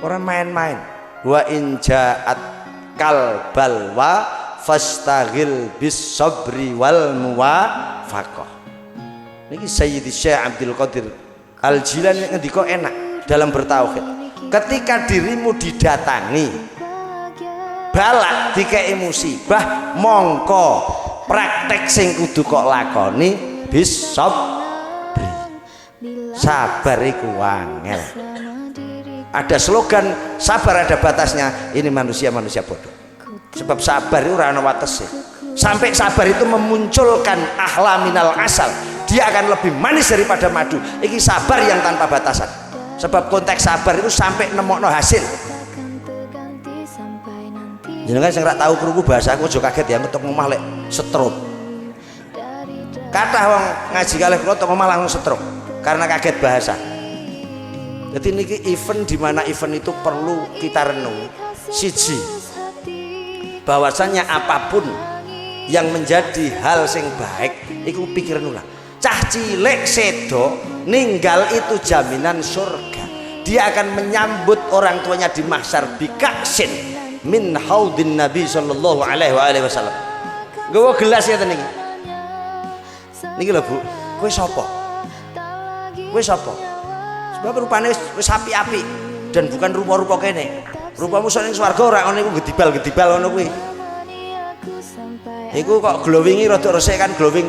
Orang main-main. Wa in ja'at kal balwa fastaghil bis sabri wal muwafaqah. Niki Sayyidi Syekh Abdul Qadir Al-Jilani ngendika enak dalam bertauhid. Ketika dirimu didatangi balak dikei musibah, mongko praktek sing kudu kok lakoni bis sabri. Sabar iku wangel. Ada slogan sabar ada batasnya. Ini manusia bodoh. Sebab sabar itu ora ana watese. Sampai sabar itu memunculkan ahla minal asal. Dia akan lebih manis daripada madu. Iki sabar yang tanpa batasan. Sebab konteks sabar itu sampai nemokno hasil. Jenengan sing ora tahu krungu bahasa aku aja kaget ya untuk ngomah lek stroke. Kathah wong ngaji kalih kula tok ngomah langsung stroke karena kaget bahasa. Jadi niki event di mana event itu perlu kita renung. Siji, bahwasannya apapun yang menjadi hal sing baik iku pikiran ulang. Cah cilik sedo ninggal itu jaminan surga. Dia akan menyambut orang tuanya di mahsyar bikaksin min haudin Nabi sallallahu alaihi wasallam. Nggawa gelas ya niki. Niki lho Bu, kowe sapa? Kowe sapa? Sebab rupane wis api-api dan bukan rupa-rupa kene. Rupamu ning swarga ora ngono iku gedibal-gedibal ngono kuwi. Iku kok glowingi rada resik kan, glowing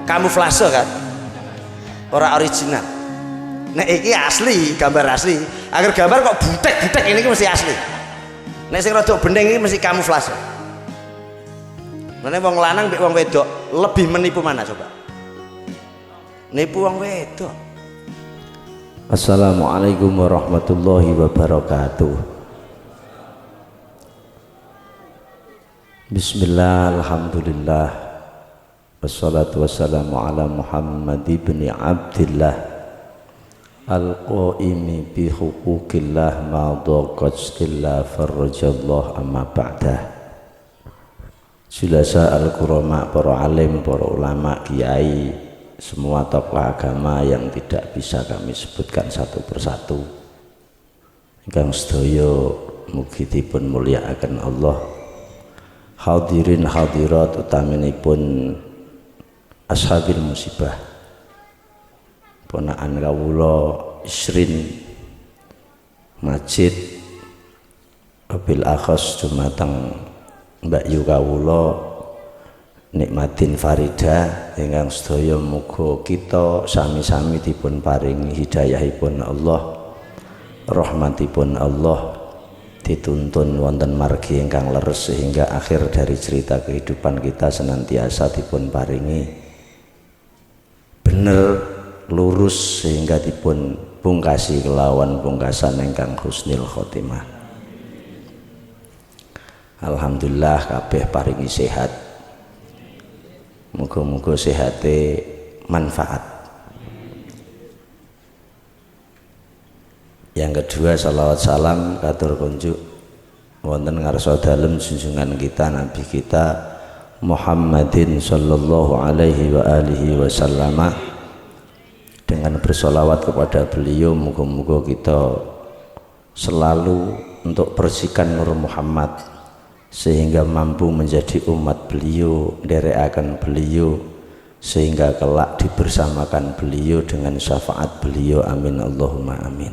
kamuflase kan. Ora original. Nek iki asli, gambar asli. Agar gambar kok butek-butek ini mesti asli. Nek sing rada bening iki mesti kamuflase. Mene wong lanang mbek wong wedok lebih menipu mana coba? Nipu wong wedok. Assalamualaikum warahmatullahi wabarakatuh. Bismillah, alhamdulillah, wassalatu wassalamu ala Muhammad ibn Abdillah al-qaimi bi huquqillah ma daqat illa farrajallah amma ba'dah. Sulasa al-kurama, para alim, para ulama, kiai, semua tokoh agama yang tidak bisa kami sebutkan satu persatu. Ingkang sedaya mugi dipun mulyakaken Allah. Hadirin hadirat utaminipun ashabil musibah. Ponakan kawula Isrin Majid wabil akhas dumateng Mbak Yu kawula Nikmatin Farida ingkang sedaya muga kita sami-sami dipun paringi hidayahipun Allah, rahmatipun Allah, dituntun wonten margi ingkang leres sehingga akhir dari cerita kehidupan kita senantiasa dipun paringi bener lurus sehingga dipun pungkasi kelawan pungkasan ingkang husnul khotimah. Alhamdulillah kabeh paringi sehat. Muga-muga sehate manfaat. Yang kedua, salawat salam katur kunjuk wonten ngarsa dalem junjungan kita Nabi kita Muhammadin sallallahu alaihi wa alihi wasallam. Dengan bersolawat kepada beliau, muga-muga kita selalu untuk persikan Nur Muhammad sehingga mampu menjadi umat beliau, nderekaken beliau sehingga kelak dibersamakan beliau dengan syafaat beliau. Amin Allahumma amin.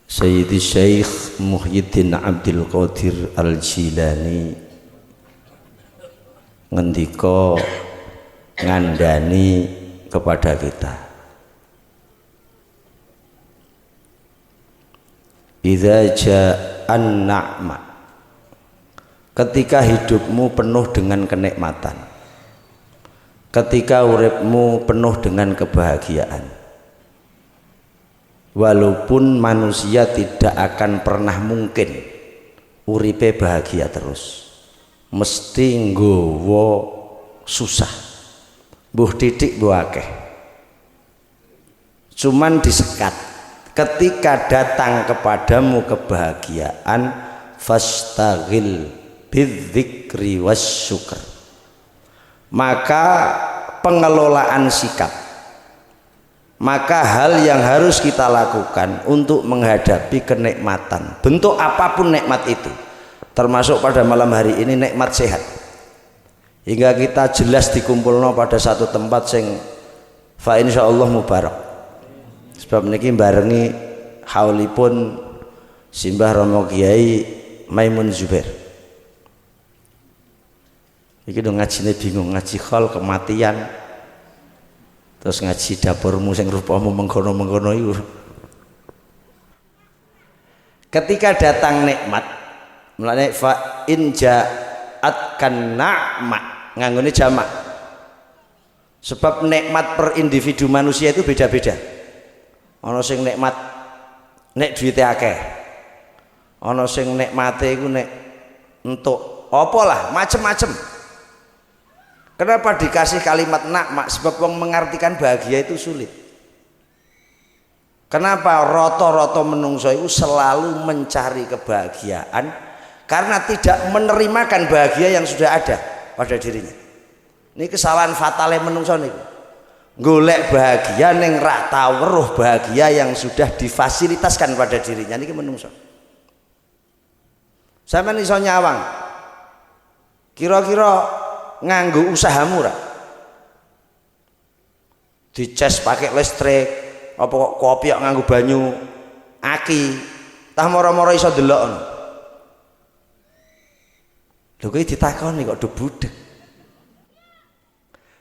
Sayyidi Syekh Muhyiddin Abdul Qadir Al-Jilani ngendika ngandani kepada kita, idza ja'an na'ma, ketika hidupmu penuh dengan kenikmatan, ketika uripmu penuh dengan kebahagiaan, walaupun manusia tidak akan pernah mungkin uripe bahagia terus, mesti nggawa susah, mbuh titik mbuh akeh, cuman disekat. Ketika datang kepadamu kebahagiaan, fastaghil bidzikri wasyukr, maka pengelolaan sikap, Maka hal yang harus kita lakukan untuk menghadapi kenikmatan, bentuk apapun nikmat itu, termasuk pada malam hari ini nikmat sehat, hingga kita jelas dikumpulno pada satu tempat sing fa insyaallah mubarak. Sebab niki barengi haulipun Simbah Romo Kiai Maimun Zubair. Iki dong ngajine bingung, ngaji khol kematian, terus ngaji dapurmu sing rupamu mengkono-mengkono iku. Ketika datang nikmat, mulane fa in ja'at kan na'ma, nganggone jamak. Sebab nikmat per individu manusia itu beda-beda. Ana sing nikmat nek duwite akeh. Ana sing nikmate iku nek entuk apa lah, macem-macem. Kenapa dikasih kalimat nakmak? Sebab wong mengartikan bahagia itu sulit. Kenapa roto-roto menungso itu selalu mencari kebahagiaan? Karena tidak menerimakan bahagia yang sudah ada pada dirinya. Ini kesalahan fatalnya menungso nih. Golek bahagia neng rak tau weruh bahagia yang sudah difasilitaskan pada dirinya. Ini menungso. Sampeyan iso nyawang. Kira-kira nganggo usaha murah, dicas pakai listrik, apa kok kopi nganggo banyu aki, tah moro-moro iso delok. Lho kuwi ditakoni kok debudek.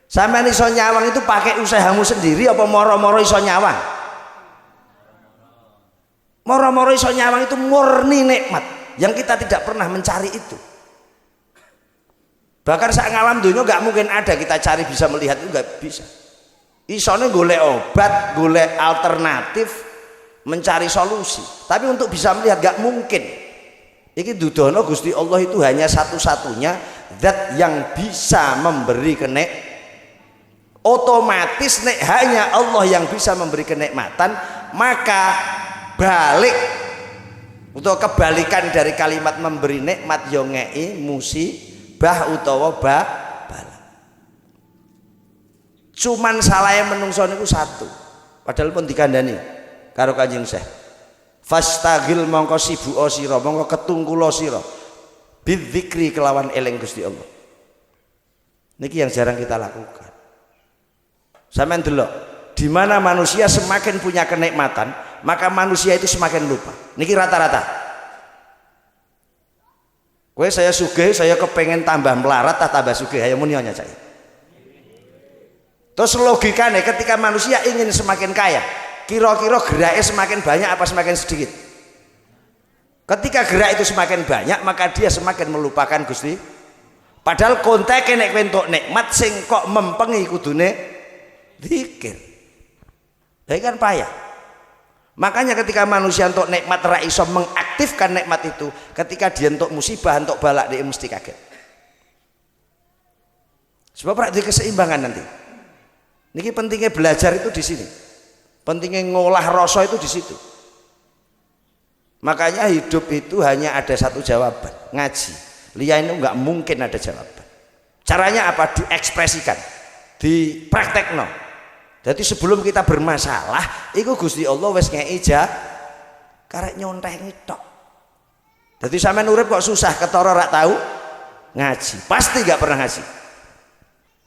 Sampeyan iso nyawang itu pakai usahamu sendiri apa moro-moro iso nyawang? Moro-moro iso nyawang itu murni nikmat yang kita tidak pernah mencari itu. Bahkan saat ngalam dunia nggak mungkin ada kita cari bisa melihat itu, nggak bisa. Isone golek obat, golek alternatif, mencari solusi. Tapi untuk bisa melihat nggak mungkin. Iki dudono Gusti Allah itu hanya satu-satunya zat yang bisa memberi kenik. Otomatis nek hanya Allah yang bisa memberi kenikmatan, maka balik untuk kebalikan dari kalimat memberi nikmat yo ngei musibah utawa bala. Cuman salahnya menungso niku satu, padahal pun dikandani karo Kanjeng Syekh. Fastagil mongko sibuka sira, mongko ketungkula sira bidzikri kelawan eling Gusti Allah. Niki yang jarang kita lakukan. Sampeyan delok, di mana manusia semakin punya kenikmatan, maka manusia itu semakin lupa. Niki rata-rata. Kowe saya sugih, saya kepengen tambah melarat, tambah sugih, ayo muni nya saya. Terus logikanya ketika manusia ingin semakin kaya, kira-kira geraknya semakin banyak apa semakin sedikit? Ketika gerak itu semakin banyak, maka dia semakin melupakan Gusti. Padahal konteknya nek entuk nikmat sing kok mempengi kudune zikir. Jadi kan payah. Makanya ketika manusia untuk nikmat ra iso mengaktifkan nikmat itu, ketika dia untuk musibah, untuk balak, dia mesti kaget. Sebab ada keseimbangan nanti. Niki pentingnya belajar itu di sini. Pentingnya ngolah rasa itu di situ. Makanya hidup itu hanya ada satu jawaban, ngaji. Liya itu nggak mungkin ada jawaban. Caranya apa? Diekspresikan, dipraktekno. Jadi sebelum kita bermasalah, itu Gusti Allah wis ngei karek nyontengi tok. Jadi sampean urip kok susah ketara rak tahu ngaji, pasti gak pernah ngaji.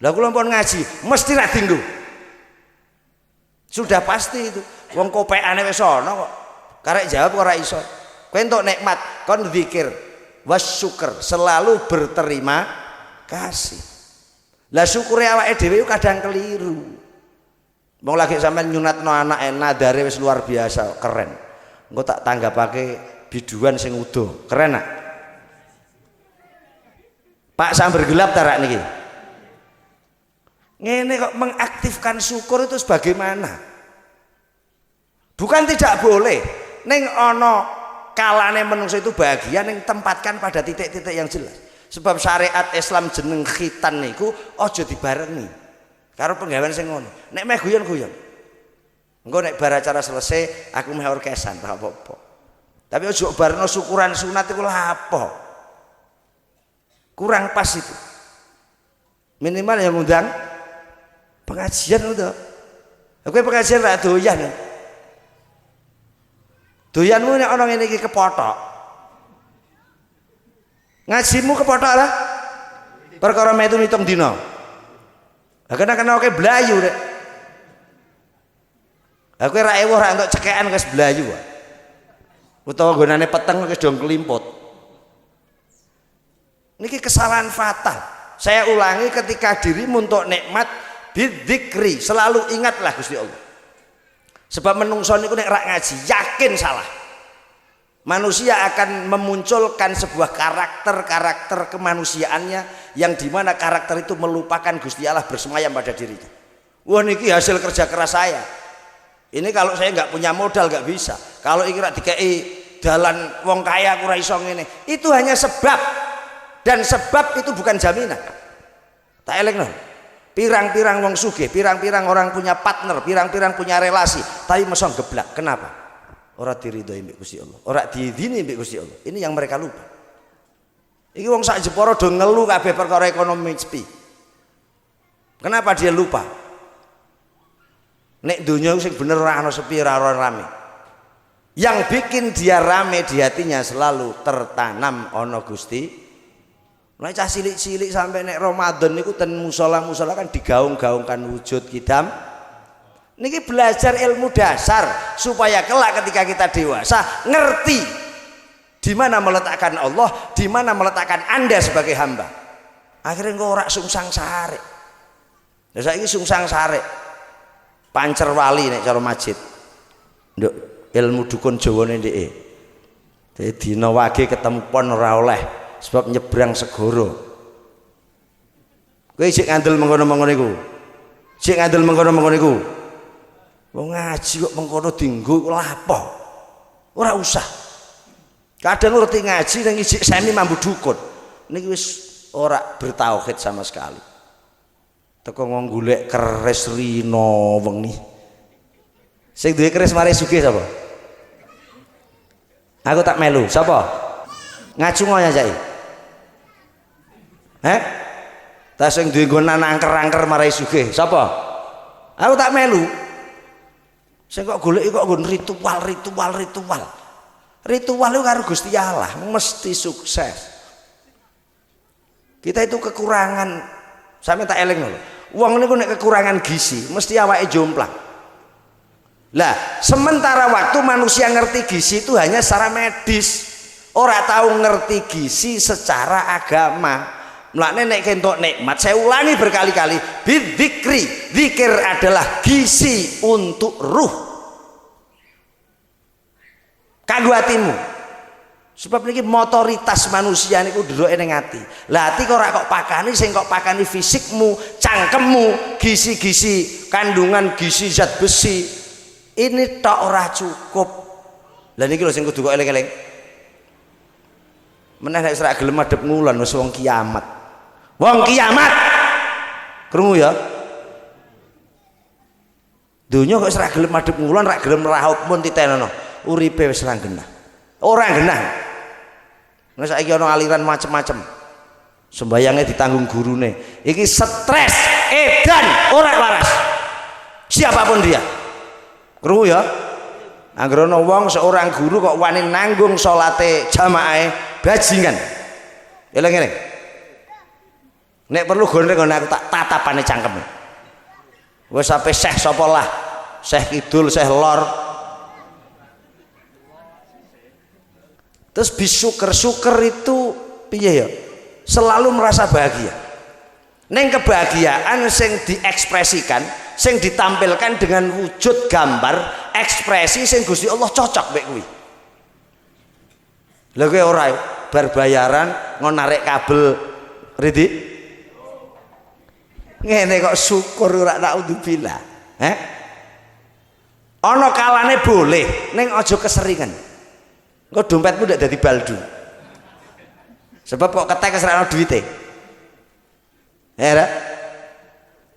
Lah kula pun ngaji, mesti ra dinggo. Sudah pasti itu. Wong kopekane wis ana kok. Karek jawab ora iso. Kowe entuk nikmat, kon zikir, wasyukur, selalu berterima kasih. Lah syukure awake dhewe kadang keliru. Mau lagi sampean nyunatno anake nadare wis luar biasa, keren. Engko tak tanggapake biduan sing udo, keren nak. Pak sambar gelap ta rak niki. Ngene kok mengaktifkan syukur itu sebagaimana? Bukan tidak boleh. Ning ana kalane menungso itu bahagia ning tempatkan pada titik-titik yang jelas. Sebab syariat Islam jeneng khitan niku aja dibarengi karo penggawean sing ngono. Nek meh guyon-guyon. Engko nek bar acara selesai aku meh orkesan tak apa-apa. Tapi ojo barno syukuran sunat iku lha apa? Kurang pas itu. Minimal yang ngundang pengajian udah. Kowe pengajian ra doyan. Doyanmu nek ana ngene iki kepothok. Ngajimu kepothok lah. Perkara metu hitung dina. Lah kena oke blayu rek. Lah kowe ra ewuh ra entuk cekekan wis blayu wae. Utawa gonane peteng wis dong klimput. Niki kesalahan fatal. Saya ulangi, ketika dirimu untuk nikmat bidzikri, selalu ingatlah Gusti Allah. Sebab menungso niku nek rak ngaji yakin salah. Manusia akan memunculkan sebuah karakter kemanusiaannya yang dimana karakter itu melupakan Gusti Allah bersemayam pada dirinya. Wah niki hasil kerja keras saya. Ini kalau saya nggak punya modal nggak bisa. Kalau iki rak dikei dalan wong kaya aku ora iso ngene. Itu hanya sebab. Dan sebab itu bukan jaminan. Tak eleng no. Pirang-pirang wong sugih, pirang-pirang orang punya partner, pirang-pirang punya relasi, tapi mesong geblak. Kenapa? Ora diridhoi mbek Gusti Allah, ora diidini mbek Gusti Allah. Ini yang mereka lupa. Iki wong sak Jepara do ngeluh kabeh perkara ekonomi sepi. Kenapa dia lupa? Nek dunia sing bener ora ana sepi, ora ana rame. Yang bikin dia rame di hatinya selalu tertanam ana Gusti. Nek cah cilik-cilik sampai nek Ramadan niku ten musala-musala kan digaung-gaungkan wujud kidam. Niki belajar ilmu dasar supaya kelak ketika kita dewasa ngerti di mana meletakkan Allah, di mana meletakkan Anda sebagai hamba. Akhirnya engko ora sungsang sare. Lah saiki sungsang sare. Pancer wali nek cara masjid. Nduk ilmu dukun Jawane ndeke. Dadi dina wage ketemu pon ora oleh. Sebab nyebrang segoro. Kowe sik ngandel mengkono-mengkono iku. Sik ngandel mengkono-mengkono iku. Wong ngaji kok mengkono dienggo lha apa? Ora usah. Kadang ngerti ngaji nang isik semi mambu dukun. Niki wis ora bertauhid sama sekali. Teko ngong golek keris rino wengi. Sing duwe keris mari sugih sapa? Aku tak melu. Sapa? Ngacungo ya Cai. Tas sing duwe nggon angker-angker marai sugih. Sapa? Aku tak melu. Sing kok goleki kok nggon ritual. Ritual itu karo Gusti Allah mesti sukses. Kita itu kekurangan. Sampe tak eling lho. Wong niku nek kekurangan gizi mesti awake jomplang. Lah, sementara waktu manusia ngerti gizi itu hanya secara medis. Ora tahu ngerti gizi secara agama. Mulane nek kentok nikmat, saya ulangi berkali-kali, bidzikri, zikir adalah gizi untuk ruh. Kanggo atimu. Sebab niki motoritas manusia niku ndeloke ning ati. Lah ati kok ora kok pakani, sing kok pakani fisikmu, cangkemmu, gizi-gizi, kandungan gizi zat besi. Ini tok ora cukup. Lah niki lho sing kudu kok eling-eling. Meneh nek ora gelem madhep ngulon wis wong kiamat. Wong kiamat. Krungu ya. Dunya kok ora gelem madhep ngulon, ora gelem rahop mun titenono. Uripe wis ora genah. Ora genah. Nek saiki ana aliran macem-macem. Sembayange ditanggung gurune. Iki stres, edan, ora waras. Siapapun dia. Krungu ya. Anggere ana wong seorang guru kok wani nanggung salate jamaahe bajingan. Eling-eling. Nek perlu gondreng aku tak tatapane cangkeme. Wis sampe Syekh sapa lah? Syekh Kidul, Syekh Lor. Terus bisyukur itu piye ya? Selalu merasa bahagia. Neng kebahagiaan sing diekspresikan, sing ditampilkan dengan wujud gambar, ekspresi sing Gusti Allah cocok mek kuwi. Lha kowe ora bar bayaran ngon narik kabel Ridi. Ngene kok syukur ora naudzubillah. Ana kalane boleh, ning aja keseringan. Engko dompetmu ndak dadi baldu. Sebab kok ketek ora ana duwite. Ya.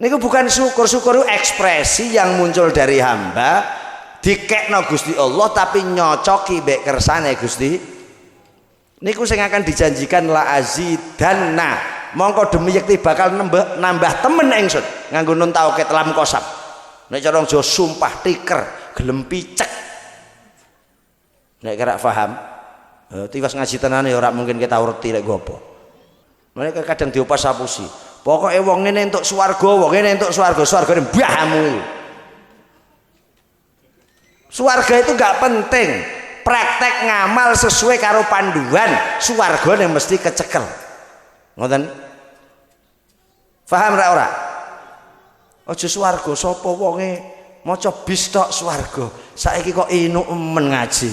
Niku bukan syukur, syukur itu ekspresi yang muncul dari hamba dikekno Gusti Allah tapi nyocoki mbek kersane Gusti. Niku sing akan dijanjikan la azidanna. Mongko demi yakti bakal nambah temen ingsun nganggo nun tauhid lam kosam. nek cara wong Jawa sumpah tiker gelem picek nek kira paham tiwas ngaji tenan ya ora mungkin kita urti lek gopo mereka kadang diopas sapusi pokoknya wong ngene entuk swarga wong ngene entuk swarga swargane mbahmu swarga itu gak penting praktek ngamal sesuai karo panduan swargane mesti kecekel ngoten paham ra ora aja swarga sapa wonge maca bis tok swarga saiki kok inuk men ngaji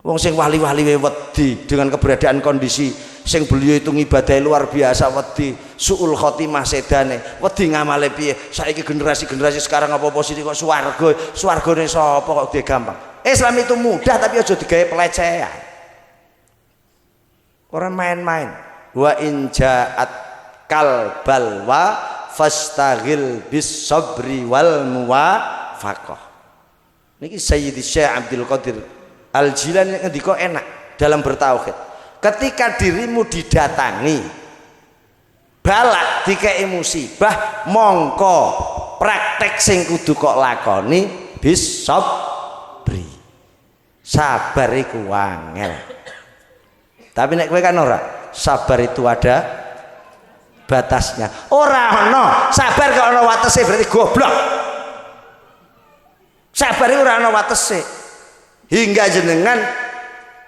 wong sing wali-wali wedi dengan keberadaan kondisi sing beliau itu ngibadahi luar biasa wedi suul khotimah sedane wedi ngamale piye saiki generasi sekarang apa posisi kok swargane sapa kok dia gampang Islam itu mudah tapi aja digawe pelecehan orang main-main wa in ja'at kal balwa fastaghil bis sabri wal muwafaqah niki Sayyidi Syekh Abdul Qadir Al-Jilani ngendika enak dalam bertauhid ketika dirimu didatangi balak dikei musibah mongko praktek sing kudu kok lakoni bis sabri sabar iku angel tapi nek kowe kan ora sabar itu ada batasnya ora ono sabar kok ono watese berarti goblok sabar iku ora ono watese hingga jenengan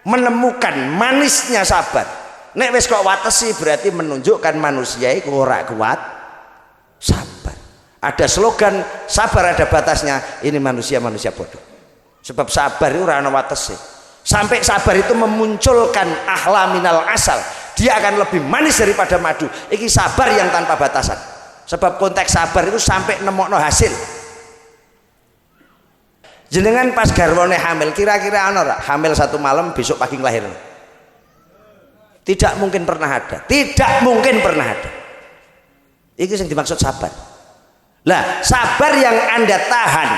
menemukan manisnya sabar nek wis kok watesi berarti menunjukkan manusia itu ora kuat sabar ada slogan sabar ada batasnya ini manusia bodoh sebab sabar itu ora ono watesi sampai sabar itu memunculkan ahla minal asal dia akan lebih manis daripada madu iki sabar yang tanpa batasan sebab konteks sabar itu sampai nemokno hasil jenengan pas garwane hamil kira-kira ana ora hamil satu malam besok pagi lahir tidak mungkin pernah ada itu yang dimaksud sabar lah sabar yang anda tahan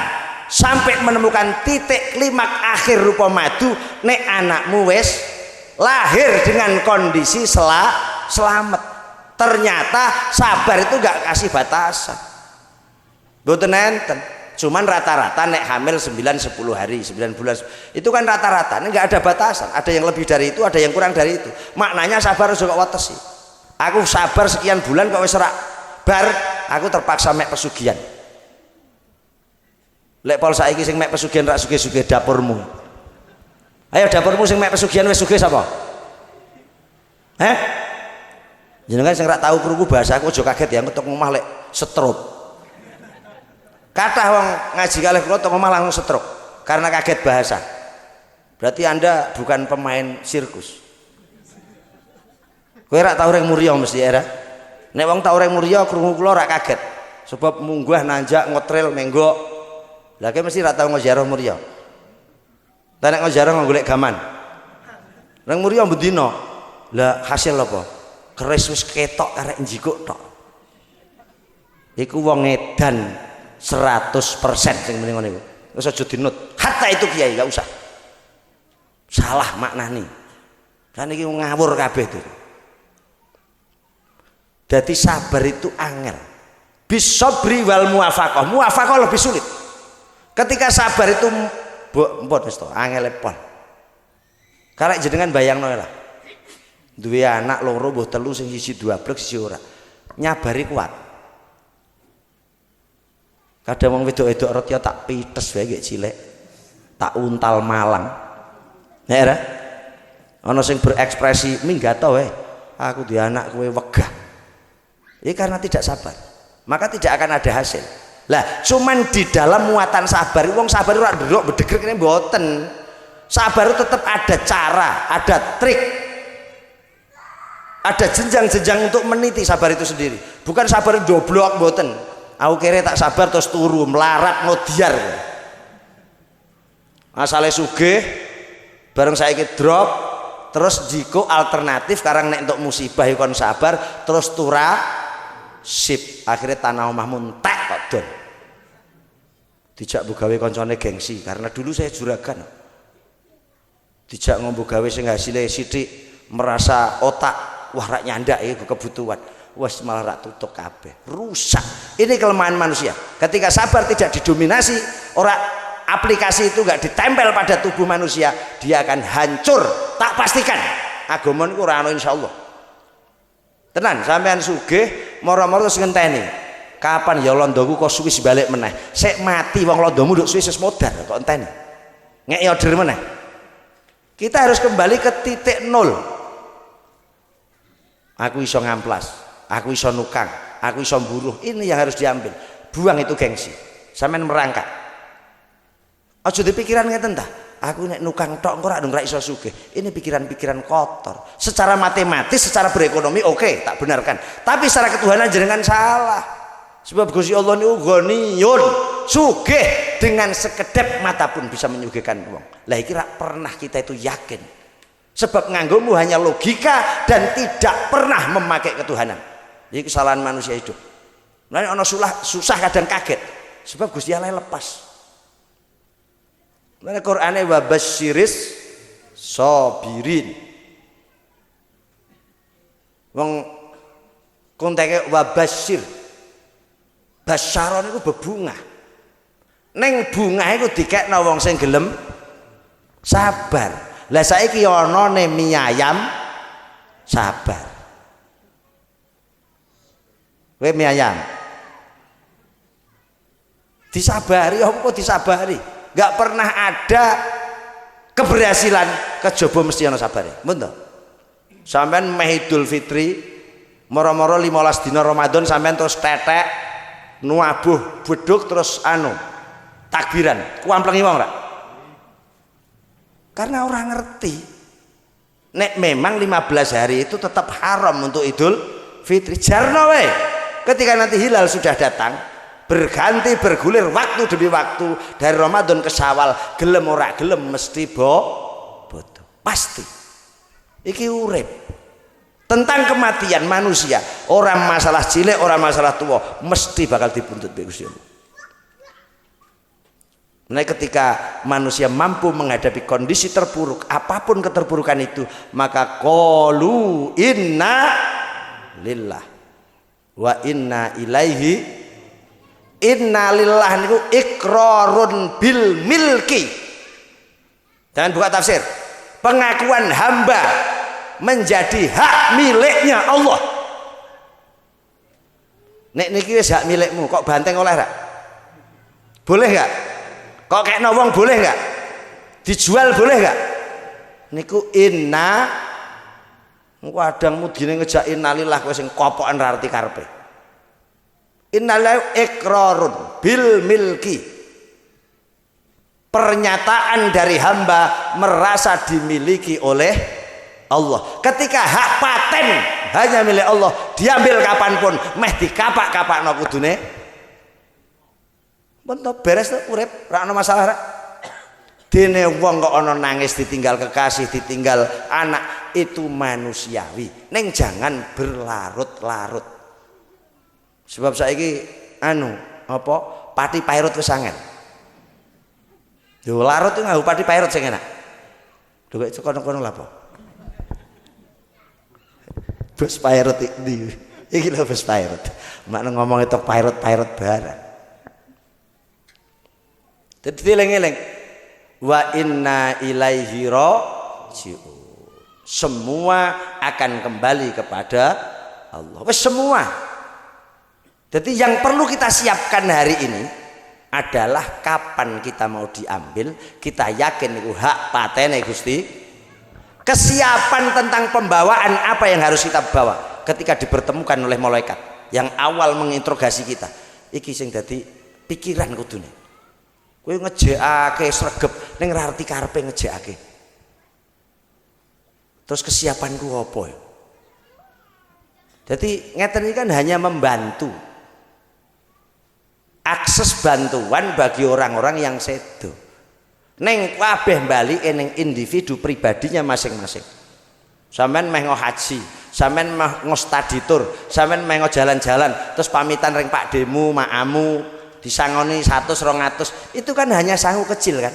sampai menemukan titik klimak akhir rupa madu nek anakmu wis lahir dengan kondisi selamat ternyata sabar itu gak kasih batasan mboten enten cuman rata-rata nek hamil 9-10 hari 9 bulan itu kan rata-rata ini nggak ada batasan ada yang lebih dari itu ada yang kurang dari itu maknanya sabar juga watesi aku sabar sekian bulan kok wis ora bar aku terpaksa mek pesugihan lek pol saiki sing mek pesugihan rak sugih-sugih dapurmu ayo dapurmu sing mek pesugihan wis sugih sapa jenengan sing rak tahu krungu bahasa aku aja kaget ya ngetok omah lek setruk kata wong ngaji kalih kula teng omah langsung stroke karena kaget bahasa. Berarti Anda bukan pemain sirkus. Kowe rak tau reng murya mesti era. Nek wong tau reng murya krungu kula rak kaget. Sebab munggah nanjak ngotril menggok. Lah kowe mesti rak tau ngojarah murya. Ta nek ngojarah golek gaman. Reng murya bendina. Lah hasil apa? Keris wis ketok arek njikuk tok. Iku wong edan 100% sing muni ngono iku. Wis aja dinut. Hatta itu kiai enggak usah. Salah maknani. Kan iki ngawur kabeh itu. Jadi sabar itu angel. Bis sabri wal muwafaqah. Muwafaqah lebih sulit. Ketika sabar itu mbok wis to angel pol. Karek jenengan bayangno lah. Duwe anak loro mbuh telu sing siji duablek siji ora. Nyabari kuat. Kadang wong wedok-wedok rot ya tak pites wae gek cilik. Tak untal malang. Nek ora ana sing berekspresi minggato wae. Aku di anak kowe wegah. Ini karena tidak sabar. Maka tidak akan ada hasil. Lah, cuman di dalam muatan sabar, wong sabar ora ndok bedegrek kene mboten. Sabar itu tetap ada cara, ada trik. Ada jenjang-jenjang untuk meniti sabar itu sendiri. Bukan sabar doblok mboten. Aku kira tak sabar terus turu melarat ngodiar. Asale sugih bareng saiki drop terus jiko alternatif karang nek untuk musibah kon sabar terus tura sip akhirnya tanah omahmu entek kok don. Dijak mbok gawe koncone gengsi karena dulu saya juragan. Dijak ngombo gawe sing hasile sithik merasa otak wah rak nyandak iki kebutuhan. wes malah rak tutuk kabeh, rusak. Ini kelemahan manusia. Ketika sabar tidak didominasi, orang aplikasi itu enggak ditempel pada tubuh manusia, dia akan hancur. Tak pastikan agama niku ora ana insyaallah. Tenan sampean sugih moro-moro terus ngenteni. Kapan ya londoku kok suwi balik meneh. Sik mati wong londomu nduk suwi wis modar kok enteni. Ngeki order meneh. Kita harus kembali ke titik nol. Aku iso ngamplas, aku iso nukang, aku iso buruh. Ini yang harus diambil. Buang itu gengsi. Sampean merangkak. Aja dipikiran ngeten ta. Aku nek nukang tok engko ora iso sugih. Ini pikiran-pikiran kotor. Secara matematis, secara berekonomi oke, tak benarkan. Tapi secara ketuhanan jenengan salah. Sebab Gusti Allah niku ghaniyun, sugih dengan sekedap mata pun bisa menyugihkan wong. Lah iki pernah kita itu yakin. Sebab nganggomu hanya logika dan tidak pernah memakai ketuhanan. Ini kesalahan manusia hidup. Nah, ono susah kadang kaget. Sebab Gusti Allah lepas. Nah, Qur'ane wa basyiris sabirin. Wong konteke wa basyir. Basyaron itu bebunga. Neng bunga itu dikekno wong sing gelem sabar. Lah saiki ana ne mie ayam sabar. Kowe mie ayam disabari apa disabari? Enggak pernah ada keberhasilan kejaba mesti ana sabare. Mun to? Sampeyan meh Idul Fitri moro-moro 15 dina Ramadan sampeyan terus tetek nuabuh beduk terus takbiran kuamplengi wong ra? Karena orang ngerti nek memang 15 hari itu tetap haram untuk Idul Fitri. Jarno we ketika nanti hilal sudah datang berganti bergulir waktu demi waktu dari Ramadan ke Syawal, gelem ora gelem mesti bodoh pasti. Iki urip tentang kematian manusia, orang masalah cilik orang masalah tua mesti bakal dibuntut be Gusti Allah. Nah, ketika manusia mampu menghadapi kondisi terpuruk, apapun keterpurukan itu, maka qalu inna lillah wa inna ilaihi. Inna lillah niku iqrarun bil milki. Jangan buka tafsir. Pengakuan hamba menjadi hak miliknya Allah. Nek niki wis hak milikmu, kok banteng oleh ra? Boleh enggak? Kok kayak wong boleh nggak? Dijual boleh nggak? Niku inna, engko adang mudine ngejak innalillah kowe sing kopokan ra arti karepe. Innalillah iqrarun bil milki. Pernyataan dari hamba merasa dimiliki oleh Allah. Ketika hak paten hanya milik Allah, diambil kapanpun, meh dikapak-kapakno kudune. Bentuk beres tuh urip, ra ono masalah ra. Dene wong kok ana nangis ditinggal kekasih, ditinggal anak, itu manusiawi. Neng jangan berlarut-larut. Sebab saiki apa? Pati pairut wis angel. Yo larut itu nganggo pati pairut sing enak. Lho kok kono-kono lha apa? Bus pairut iki. Iki lho bus pairut. Mak ngomong itu pairut barang. Jadi eling-eling wa inna ilaihi raji'un. Semua akan kembali kepada Allah. Wes semua. Jadi yang perlu kita siapkan hari ini adalah kapan kita mau diambil. Kita yakin itu hak patene Gusti. Kesiapan tentang pembawaan apa yang harus kita bawa ketika dipertemukan oleh malaikat yang awal menginterogasi kita. Iki sing dadi pikiran kudune. Kowe ngejekake sregep ning ra arti karepe ngejekake. Terus kesiapanku apa ya? Jadi ngeten ini kan hanya membantu. Akses bantuan bagi orang-orang yang sedo. Neng kabeh balike ning individu pribadinya masing-masing. Sampeyan meh haji, sampeyan meh study tour, sampeyan meh jalan-jalan, terus pamitan ring Pak Demu, makamu disangoni 100-200, itu kan hanya sangu kecil kan.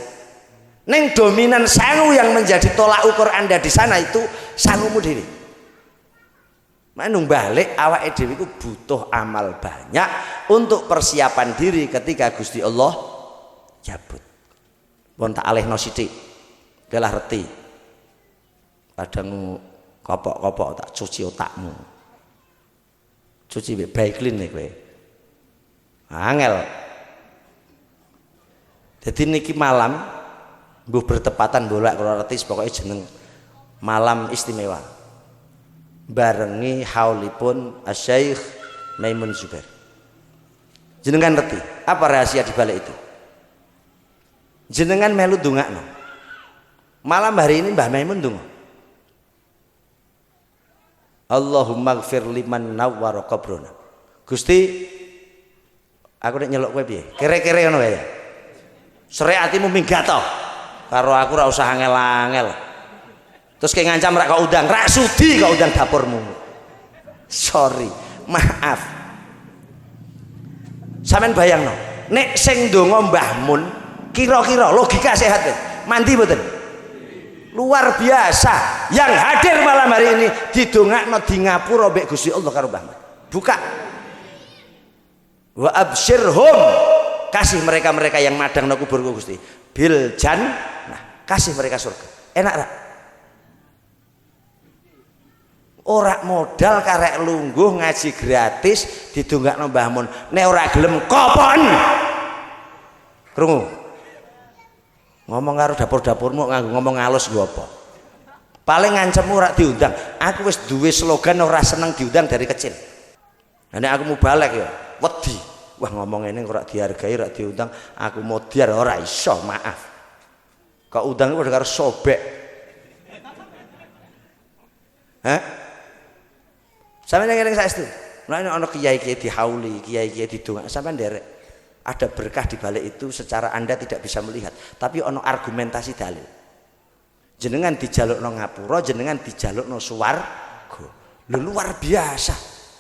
Neng dominan sangu yang menjadi tolak ukur Anda di sana itu sangumu diri. Manung balik awake dhewe iku butuh amal banyak untuk persiapan diri ketika Gusti Allah jabut. Pun tak alihno sithik. Kelah reti. Kadang kopok-kopok tak cuci otakmu. Cuci mbek Baiklin nek kowe. Angel. Jadi niki malam mbuh bertepatan bolak karo reti pokoke jeneng malam istimewa. Barengi haulipun Asy-Syaikh Maimun Zubair. Jenengan ngerti apa rahasia di balik itu? Jenengan melu ndongakno. Malam hari ini Mbah Maimun ndonga. Allahumma ighfir liman nawwara qabrana. Gusti, aku nek nyeluk kowe piye? Kere-kere ngono wae. Srek atimu minggat to. Karo aku ora usah angel-angel. Terus kayak ngancam rak kau udang, rak sudi kau udang dapurmu. Sorry, maaf. Sampeyan bayangno, nek sing ndonga Mbah Mun, kira-kira logika sehat ya. Mandi mboten? Luar biasa. Yang hadir malam hari ini didongakno di ngapura mbek Gusti Allah karo Mbah Mun. Buka. Wa absyirhum, kasih mereka-mereka yang madang nang kuburku Gusti. Bil jannah, kasih mereka surga. Enak rak? Ora modal karek lungguh ngaji gratis didongakno Mbah Mun. Nek ora gelem kopon. Krungu. Ngomong karo dapur-dapurmu nganggo ngomong halus nggo apa? Paling ngancemmu ora diundang. Aku wis duwe slogan ora seneng diundang dari kecil. Nek aku mau balik ya, wedi. Wah ngomong ini ora dihargai, ora diundang, aku modiar ora iso, maaf. Kok undang udah karo sobek. Hah? Sampai neng saestu. Nah ini ono kiai-kiai dihauli, kiai-kiai didongak. Sampai nderek ada berkah di balik itu secara Anda tidak bisa melihat. Tapi ono argumentasi dalil. Jenengan dijalukno ngapura, jenengan dijalukno swarga. Lho luar biasa.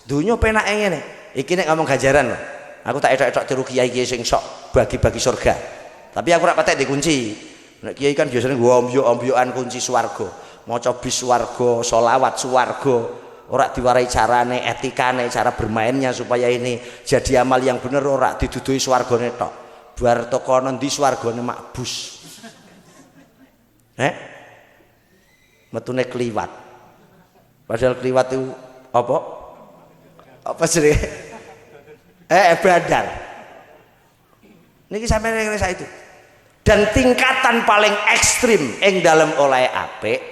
Dunya penake ngene. Iki nek ngomong ganjaran lho. Aku tak etok-etok tiru kiai-kiai sing sok bagi-bagi surga. Tapi aku ora patek dikunci. Nek kiai kan biasanya gua ombyo-ombyoan kunci swarga. Maca bis swarga, selawat swarga. Ora diwarai carane, etikane, cara bermainnya supaya ini jadi amal yang bener ora didudui swargane tok. Bar tokono ndi swargane makbus. Metune kliwat. Padahal kliwat itu apa? Apa sih? Badar. Niki sampeyan ngrasa itu. Dan tingkatan paling ekstrim ing dalam oleh apik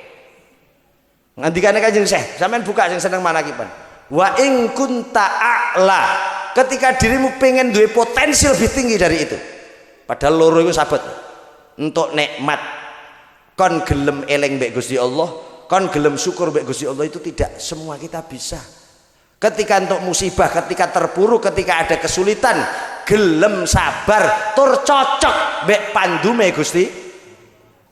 ngandikane Kanjeng Syekh, sampean buka sing seneng manakipan. Wa in kunta a'la, ketika dirimu pengen duwe potensi lebih tinggi dari itu. Padahal loro iku sabet. Entuk nikmat kon gelem eling mbek Gusti Allah, kon gelem syukur mbek Gusti Allah itu tidak semua kita bisa. Ketika untuk musibah, ketika terpuruk, ketika ada kesulitan, gelem sabar, tur cocok mbek pandume Gusti.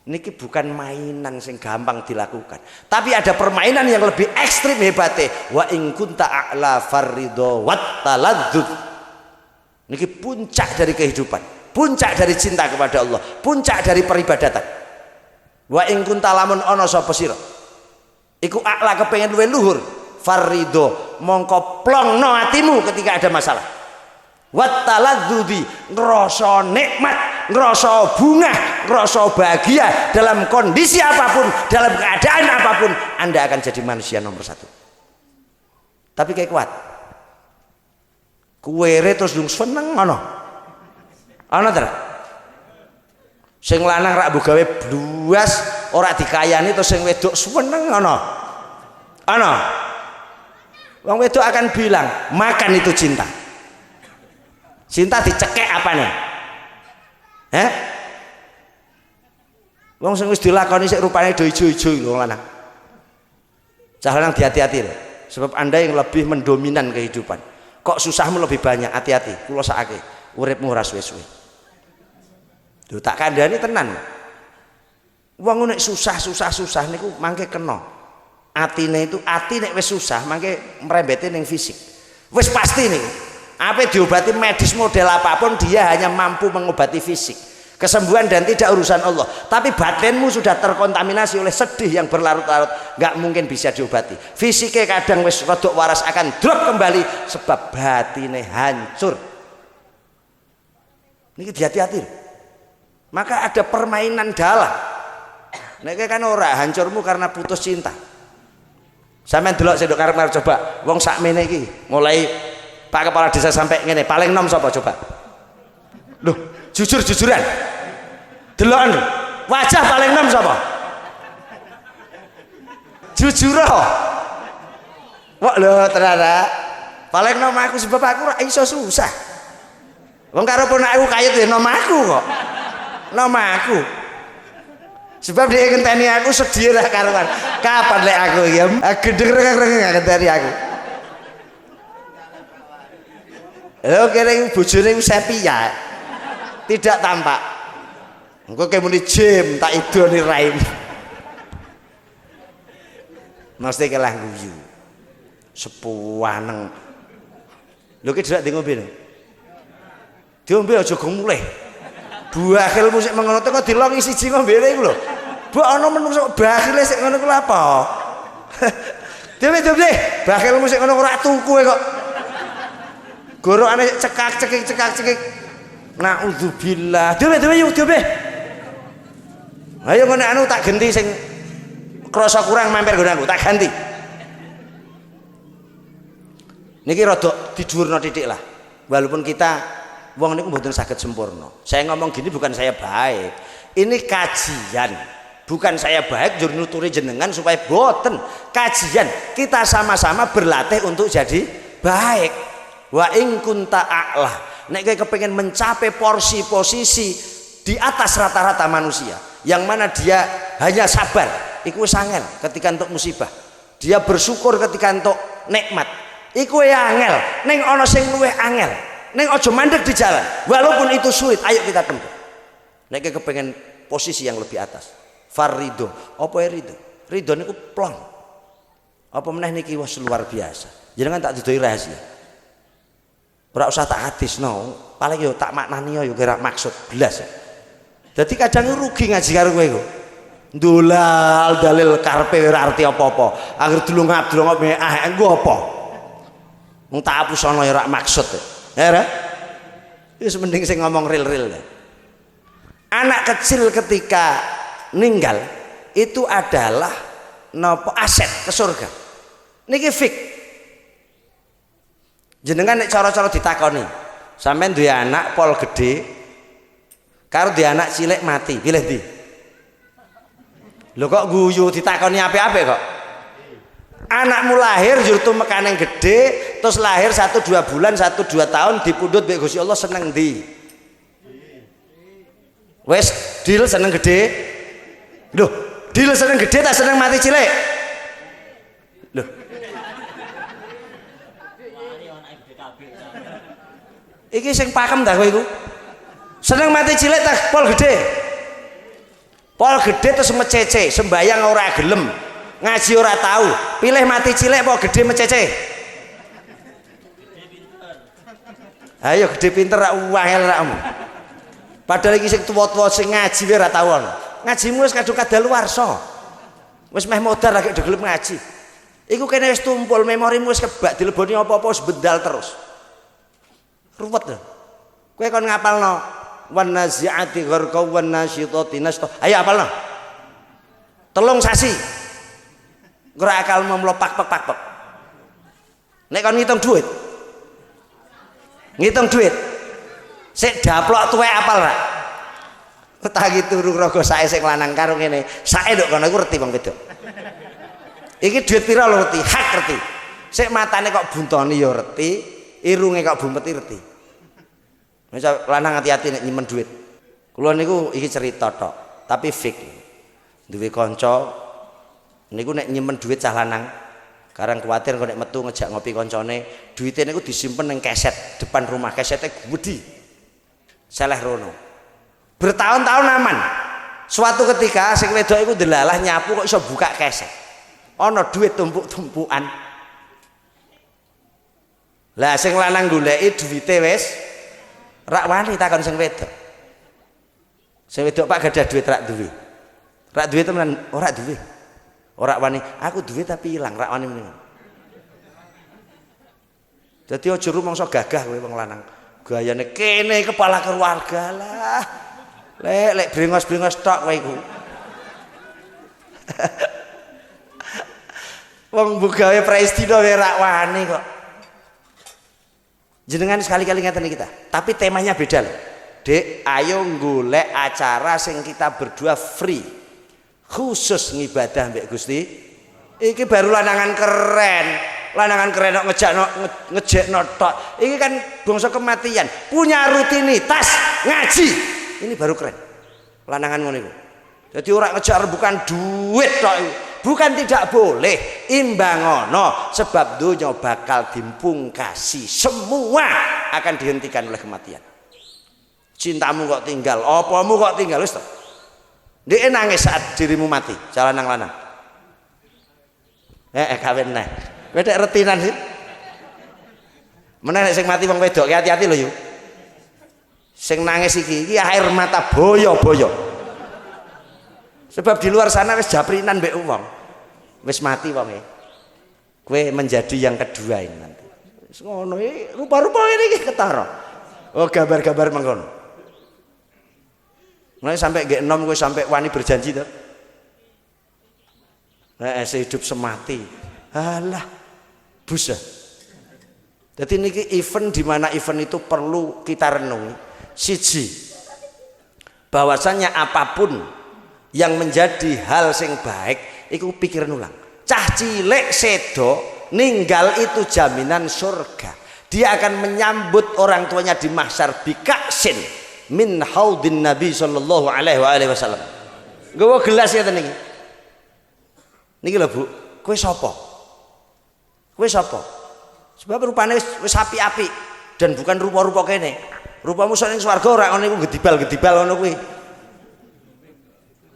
Niki bukan mainan sing gampang dilakukan, tapi ada permainan yang lebih ekstrim hebatnya. Wa in kunta a'la farridho wat taladzud. Niki puncak dari kehidupan, puncak dari cinta kepada Allah, puncak dari peribadatan. Wa in kunta lamun ana sapa sira iku a'la kepengin luwih luhur, farridho mongko plongno atimu ketika ada masalah. Wat taladzudi ngrasa nikmat, ngerasa bunga, ngerasa bahagia dalam kondisi apapun, dalam keadaan apapun, Anda akan jadi manusia nomor satu. Tapi kayak kuat kuwere terus dung seneng ana ta sing lanang rak mbok gawe bluas ora dikayani terus sing wedok seneng ana wong wedok akan bilang makan itu cinta. Cinta dicekek apane? Wong sing wis dilakoni sik rupane do ijo-ijo lho lanang. Cah lanang hati-hati lho. Sebab Anda yang lebih mendominan kehidupan. Kok susahmu lebih banyak, hati-hati. Kula sakake, uripmu ora suwe-suwe. Lho tak kandhani tenan. Wong nek susah niku mangke kena. Atine itu ati nek wis susah mangke mrembete ning fisik. Wis pasti niku. Apa diobati medis model apapun dia hanya mampu mengobati fisik. kesembuhan dan tidak urusan Allah, tapi batinmu sudah terkontaminasi oleh sedih yang berlarut-larut, nggak mungkin bisa diobati. Fisiknya kadang wis rodok waras akan drop kembali sebab batinnya hancur. Ini hati-hati. Maka ada permainan dalam. Nek kan ora hancurmu karena putus cinta. Sampeyan delok sendok karep coba wong sakmene iki mulai Pak Kepala Desa sampai ngene paling nom sapa coba? Loh, jujur-jujuran. Deloken wajah paling nom sapa? Jujur kok. Wah lho ternyata paling nom aku sebab aku ora iso susah. Wong karo ponakku kayut ya nom aku kok. Nom aku. Sebab dia ngenteni aku sedih lah karuan. Kapan lek aku ya gedeng-gedeng ngenteni aku. Lho kene bojone ku sepia. Tidak tampak. Engko kayak muni jam tak idoni raim. Mesti kelah guyu. Sepuaneng. Lho ki dak ngombe. Diombe aja gong mulih. Bakhil musik mengono teko dilongi siji ngombene iku lho. Mbok ana menungso bakhil sik ngono ku lha apa? Dewe bakhil musik ngono ora tuku kok. Gorokane cekak-cekik. Naudzubillah. Dewe yuk dewe. Ayo ngene anu tak ganti sing krasa kurang mampir nggon aku, tak ganti. Niki rada didhuwurno titik lah. Walaupun kita wong niku mboten saged sempurna. Saya ngomong gini bukan saya baik. Ini kajian. Bukan saya baik njur nuturi jenengan supaya boten. Kajian. Kita sama-sama berlatih untuk jadi baik. Wa in kunta a'lah. Nek kowe kepengin mencapai porsi posisi di atas rata-rata manusia, yang mana dia hanya sabar, iku wis angel ketika entuk musibah. Dia bersyukur ketika entuk nikmat. Iku ya angel. Ning ana sing luwih angel. Neng ojo mandek di jalan, walaupun itu sulit, ayo kita tempuh. Nek kepengen posisi yang lebih atas, farido, apa ya rido? Rido niku plong. Apa meneh niki wis luar biasa. Jangan tak didoi rahasia. Ora usah tak hadisno, paling yo tak maknani yo kira maksud belas. Jadi kadang rugi ngaji karo kowe iku. Ndolal dalil karepe ora arti apa-apa. Angger dulung-dulung engko apa? Wong tak hapus ana yo ora maksud. Ya, itu mending saya ngomong real. Anak kecil ketika meninggal itu adalah nopo aset ke surga. Niki fik. Jenengan nek cara-cara ditakoni, sampean duwe anak pol gede, karo duwe anak cilik mati, pilih ndi? Lho kok guyu ditakoni apik-apik kok? Anakmu lahir jurtu mekaning gede, terus lahir 1-2 bulan 1-2 tahun dipundhut mbek Gusti Allah seneng ndi? Wes deal seneng gede. Loh, deal seneng gede tak seneng mati cilik? Loh. Iki sing pakem ta kowe iku? Seneng mati cilik tak pol gede. Pol gede terus mecece, sembayang ora gelem. Ngaji ora tahu, pilih mati cilik apa gede mecece? Ayo gede pinter rak wangel rakmu. Padahal iki sing tuwa-tuwa sing ngaji ora tau ana. Ngajimu wis kadung kadaluwarsa. Wis meh modar lagi gelem ngaji. Iku kene wis tumpul memorimu wis kebak dileboni apa-apa wis bendal terus. Ruwet lho. Kowe kon ngapalno wan nazi'ati gharqa wan nasyitati nashta. Ayo apalno. 3 sasi. Ora akal memlopak pak. Nek kon ngitung duit. Ngitung duit. Sik daplok tuwek apal ra? Utagi turu raga sae sing lanang karo ngene. Sae nduk kono iku reti wong wedok. Iki duit pira lho reti? Hak reti. Sik matane kok buntoni ya reti, irunge kok bumpeti reti. Nek lanang hati-hati nek nyimpen duit. Kula niku iki cerita tok, tapi fik. Duwe kanca niku nek nyimpen duit cah lanang, karang kuwatir kok nek metu ngejak ngopi kancane, duite niku disimpen ning keset depan rumah, kesete gedhi. Seleh rono. Bertahun-tahun aman. Suatu ketika sing wedok iku delalah nyapu kok iso buka keset. Ana duit tumpuk-tumpukan. Lah sing lanang goleki duwite wis rak wani takon sing wedok. Sing wedok Pak gadah duit rak duwe. Rak duwe temenan ora duwe. Ora wani, aku duwe tapi ilang rak wani meneh. Dadi aja rumangsa gagah kowe wong lanang. Gayane kene kepala keluarga lah. Lek brengos-brengos tok kowe iku. Wong bugawe praistina wae rak wani kok. Jenengan sekali-kali ngeten kita. Tapi temanya beda loh. Dek, ayo golek acara sing kita berdua free. Khusus ngibadah mbek Gusti. Iki baru lanangan keren. Lanangan keren kok ngejekno tok. Iki kan bangsa kematian, punya rutinitas ngaji. Ini baru keren. Lanangan ngono iku. Jadi orang ngejar bukan duit tok iku. Bukan tidak boleh, imbangono sebab dunia bakal dimpungkasi, semua akan dihentikan oleh kematian. Cintamu kok tinggal, opamu kok tinggal, wis to. Ndek nangis saat dirimu mati, lanang lanang. Kawin neh. Wedek retinan sih. Meneh nek sing mati wong wedok hati-hati lho yo. Sing nangis iki air mata boyo-boyo. Sebab di luar sana wis japrinan mbek wong. Wis mati wonge. Kowe menjadi yang kedua ini nanti. Wis ngono iki rupa-rupa ini iki ketara. Oh gambar-gambar mengkono. Mulai sampai nggih enom kowe sampai wani berjanji to. Sehidup semati. Alah. Busa. Jadi niki event di mana event itu perlu kita renungi. Siji. Bahwasannya apapun yang menjadi hal sing baik iku pikiran ulang. Cah cilik sedo ninggal itu jaminan surga. Dia akan menyambut orang tuanya di mahsyar bikaksin min haudin Nabi sallallahu alaihi wasallam. Nggawa gelas ya niki. Niki lho Bu, kowe sapa? Kowe sapa? Sebab rupane wis api-api dan bukan rupa-rupa kene. Rupamu sak ning swarga ora ngono iku gedibal-gedibal ngono kuwi.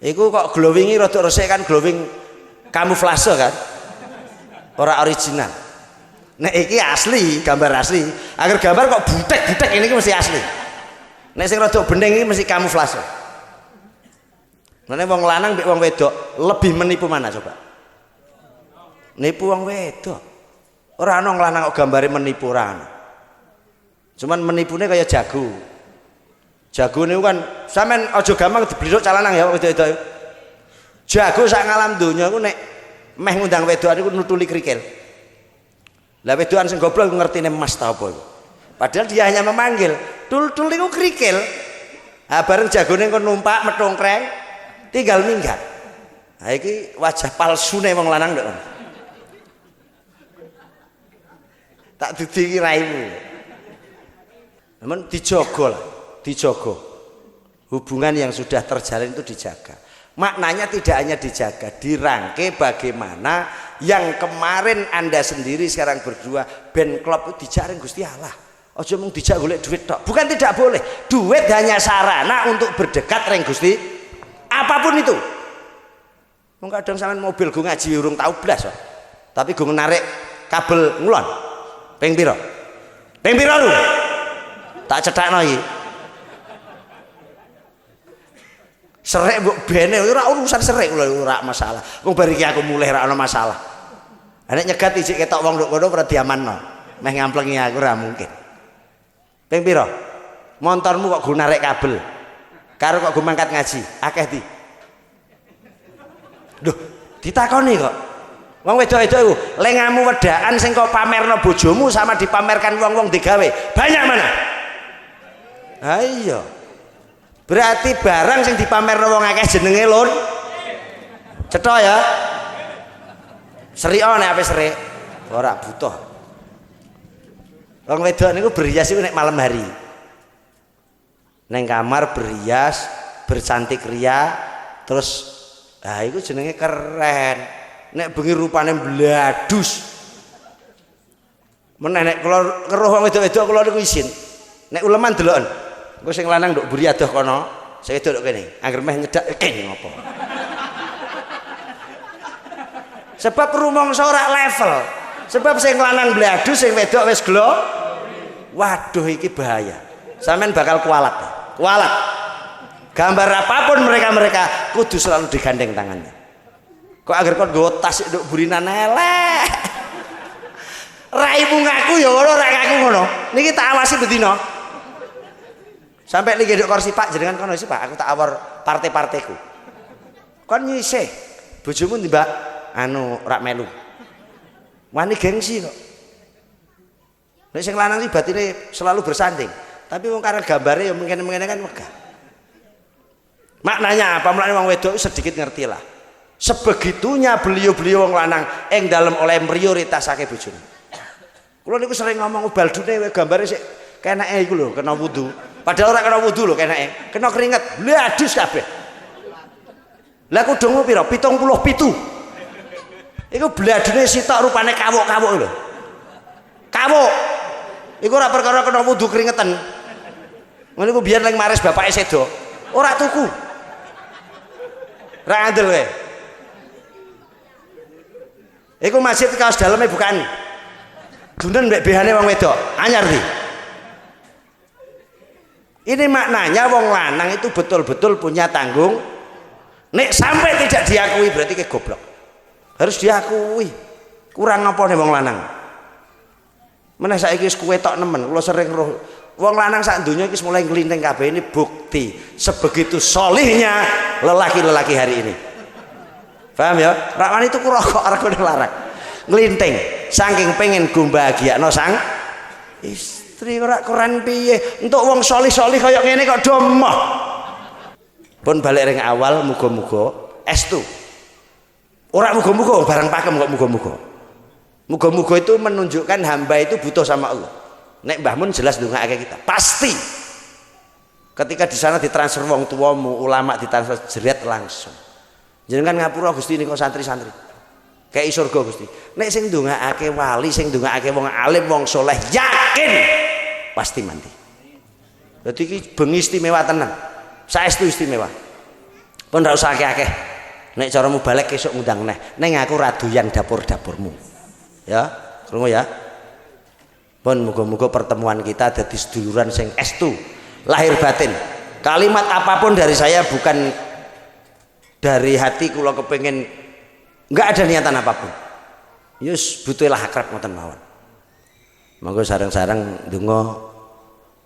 Iku kok glowingi rada resik kan, glowing kamuflase kan, ora original. Nek iki asli, gambar asli. Agar gambar kok butek-butek ini mesti asli. Nek sing rada bening iki mesti kamuflase. Nek wong lanang mbek wong wedok lebih menipu mana coba? Nipu wong wedok. Ora ana wong lanang kok gambare menipu ora ana. Cuman menipune kaya jago. Jago niku kan sampean aja gampang diblithuk calanang ya wedok-wedok. Jago sak ngalam donya iku nek meh ngundang wedokan iku nutuli krikil. Lah wedokan sing goblok ngertine mas ta apa iku. Padahal dia hanya memanggil, tul-tul iku krikil. Ah bareng jagone engko numpak metongkreng tinggal minggat. Ha iki wajah palsune wong lanang nduk. Tak didi raimu. Namun dijogo lah. Dijogo, hubungan yang sudah terjalin itu dijaga. Maknanya tidak hanya dijaga, dirangkai bagaimana yang kemarin Anda sendiri sekarang berdua ben klop itu dijaring Gusti Allah. Aja mung dijak golek duit tok. Bukan tidak boleh. Duit hanya sarana untuk berdekat ring Gusti. Apapun itu. Wong kadang sampean mobil go ngaji urung tau blas kok. Tapi go narik kabel ngulon. Ping pira? Ping pira lu? Tak cethakno iki. Serek mbok bene ora urusan serek ora masalah. Wong bar iki aku mulih ora ana masalah. Nek nyegat ijik ketok wong nduk kono ora diamanno. Meh ngamplengi aku ora mungkin. Ping pira? Montormu kok go narik kabel. Karo kok go mangkat ngaji, akeh di. Duh, ditakoni kok. Wong wedok-wedok iku, lengamu wedaan sing kok pamerno bojomu sama dipamerkan wong-wong digawe. Banyak mana? Ha iya. Berarti barang sing dipamerno wong akeh jenenge lon. Cetha ya. Seriko nek ape serik. Ora butuh. Wong wedok niku berias iku nek malam hari. Neng kamar berias, bercantik ria, terus iku jenenge keren. Nek bengi rupane bladus. Meneh nek kula ngeruh wong wedok-wedok kula niku isin. Nek uleman deloken. Engko sing lanang nduk buri adoh kono, sing wedok nduk kene. Angger meh nyedak kene ngopo. Sebab rumangsa ora level. Sebab sing lanang bladus, sing wedok wis gelo. Waduh iki bahaya. Sampeyan bakal kualat. Kualat. Gambar apapun mereka kudu selalu digandeng tangannya. Kok agar kon nggo tas nduk burinan elek. Raimu ngaku ya ngono, ora ngaku ngono. Niki tak awasi bedino. Sampai niki nduk kursi Pak, jenengan kono sih Pak, aku tak awor partai-partaiku. Kon nyisih. Bojomu Mbak anu rak melu. Wani gengsi kok. Nek sing lanang iki batine selalu bersanding. Tapi wong karena gambare ya mungkin-mungkin kan megah. Maknanya apa? Mulane wong wedok sedikit ngerti lah. Sebegitunya beliau-beliau wong lanang ing dalem oleh prioritasake bojone. Kula niku sering ngomong baldune gambare sik kenake iku lho, kena wudu. Padahal ora kena wudu lho kenake. Kena keringet. Lha adus kabeh. Lah kudungmu pira? 77. Iku bladune sitok rupane kawuk-kawuk lho. Kawuk. Iku ora perkara kena wudu keringetan. Ngono iku biyen ning maris bapake sedo. Ora tuku. Ra andel kowe. Iku masjid kaos daleme bukan. Dunden mbek behane wong wedok. Anyar iki. Ini maknanya wong lanang itu betul-betul punya tanggung. Nek sampai tidak diakui berarti ke goblok. Harus diakui. Kurang apa nih wong lanang? Meneh saiki wis kowe tok nemen, kula sering roh wong lanang sak donya iki mulai nglinting kabeh. Ini bukti sebegitu solihnya lelaki-lelaki hari ini. Paham ya? Rak wani tuku rokok regane larang. Nglinting saking pengen go bahagiakno sang istri. Ora keren piye? Entuk wong solih-solih kaya ngene kok domoh. Pun balik ring awal muga-muga estu. Ora muga-muga barang pakem kok muga-muga. Muga-muga itu menunjukkan hamba itu butuh sama Allah. Nek Mbah Mun jelas ndongakake kita. Pasti. Ketika di sana ditransfer wong tuamu, ulama ditransfer jeret langsung. Jenengan ngapura Gusti nika santri-santri. Kei surga Gusti. Nek sing ndongakake wali, sing ndongakake wong alim, wong soleh, yakin pasti mandi. Dadi iki bengi istimewa tenan. Saestu istimewa. Pun ora usah akeh-akeh. Nek caramu balik esuk ngundang neh. Ning aku ra doyan dapur-dapurmu. Ya, krungu ya. Pun muga-muga pertemuan kita dadi seduluran sing estu, lahir batin. Kalimat apapun dari saya bukan dari hati kula kepengin, enggak ada niatan apapun. Yus butuhlah akrab ngoten mawon. Monggo sareng-sareng donga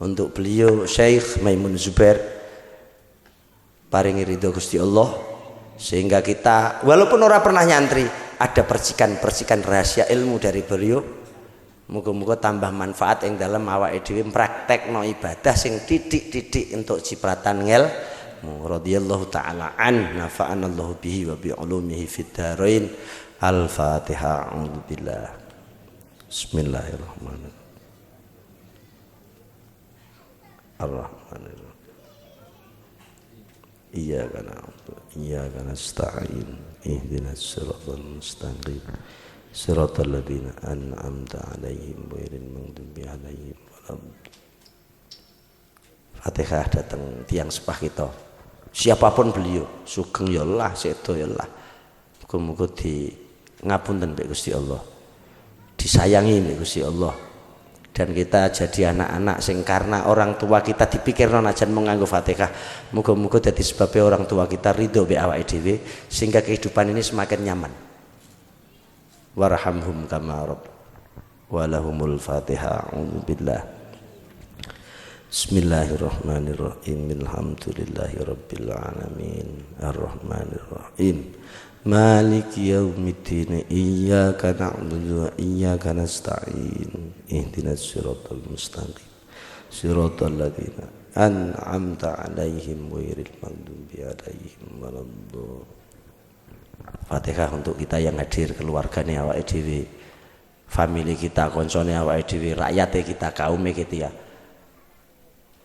untuk beliau Syekh Maimun Zubair paringi ridho Gusti Allah sehingga kita walaupun ora pernah nyantri ada percikan-percikan rahasia ilmu dari beliau. Muga-muga tambah manfaat yang dalam awake dhewe praktekno ibadah sing titik-titik untuk cipratan ngel. Radhiyallahu taala an nafa'anallahu bihi wa bi ulumihi fid dharain. Al-Fatihah. A'udzubillah. Bismillahirrahmanirrahim. Ar-Rahmanirrahim. Iyyaka na'budu wa iyyaka nasta'in. Ihdinas siratal mustaqim. Siratal ladzina an'amta 'alaihim ghairil maghdubi 'alaihim waladdallin. Fatihah datang tiang sepah kita. Siapapun beliau, sugeng ya Allah, sedo ya Allah. Muga-muga di ngapunten mbek Gusti Allah. Disayangi mbek Gusti Allah. Dan kita jadi anak-anak sing karena orang tua kita dipikirno najan menganggo Fatihah. Muga-muga dadi sebabnya orang tua kita ridho mbek awake dhewe sehingga kehidupan ini semakin nyaman. Warhamhum kama rabb walahumul Fatihah. A'udzubillah. Bismillahirrahmanirrahim. Alhamdulillahi rabbil alamin. Arrahmanirrahim. Maliki yaumiddin. Iyyaka na'budu wa iyyaka nasta'in. Ihdinas siratal mustaqim. Siratal ladzina an'amta 'alaihim ghairil maghdubi 'alaihim waladdallin. Fatihah untuk kita yang hadir, keluargane awake dhewe, famili kita, koncone awake dhewe, rakyate kita, kaume kita ya.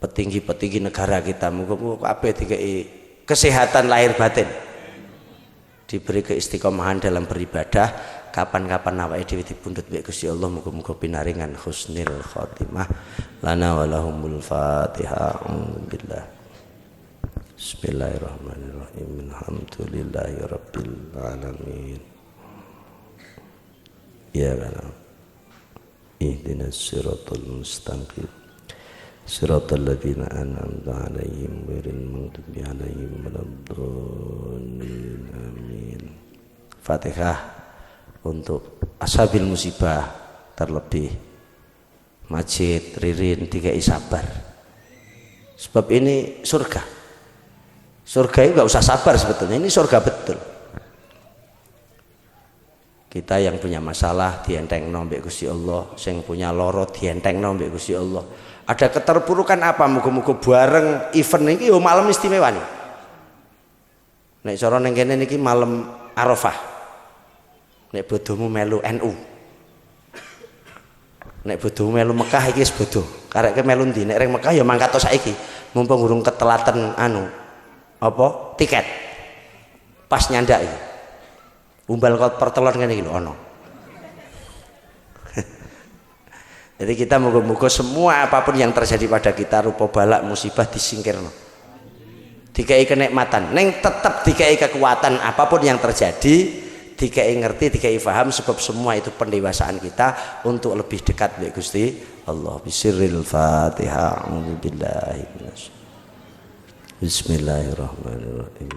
Petinggi-petinggi negara kita, muga-muga kabeh dikei kesehatan lahir batin. Diberi keistiqomahan dalam beribadah, kapan-kapan awake dhewe dipundhut mbek Gusti Allah, muga-muga pinaringan husnul khotimah lana walahumul Fatihah. Billah. Bismillahirrahmanirrahim. Alhamdulillahi rabbil alamin. Ya Allah. Ihdinas siratal mustaqim. Siratal ladzina an'amta 'alaihim ghairil maghdubi 'alaihim waladdallin. Amin. Fatihah untuk ashabil musibah, terlebih Majid, Ririn, dikai sabar. Sebab ini surga. Surga itu gak usah sabar sebetulnya, ini surga betul. Kita yang punya masalah dientengno mbek Gusti Allah, sing punya loro dientengno mbek Gusti Allah. Ada keterpurukan apa muga-muga bareng event iki yo malam istimewa nih. Nek cara ning kene niki malam Arafah. Nek bodomu melu NU. Nek bodomu melu Mekah iki wis bodoh. Kareke melu ndi? Nek reng Mekah ya mangkat to saiki. Mumpung urung ketelaten anu apa? Tiket. Pas nyandak iki. Umbal kot pertelon ngene iki lho ana. Jadi kita moga-moga semua apapun yang terjadi pada kita rupa balak musibah disingkirno. Dikai kenikmatan, neng tetap dikai kekuatan apapun yang terjadi, dikai ngerti, dikai faham sebab semua itu pendewasaan kita untuk lebih dekat dengan Gusti Allah. Bisirril Fatihah. A'udzubillahi minasyaitonir. Bismillahirrahmanirrahim.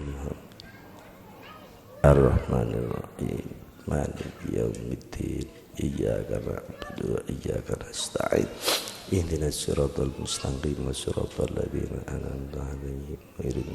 Ar-Rahmanir-Rahim. Maliki yaumiddin. Iyyaka na'budu wa iyyaka nasta'in. Ihdinas siratal mustaqim, siratal ladzina an'amta 'alaihim ghairil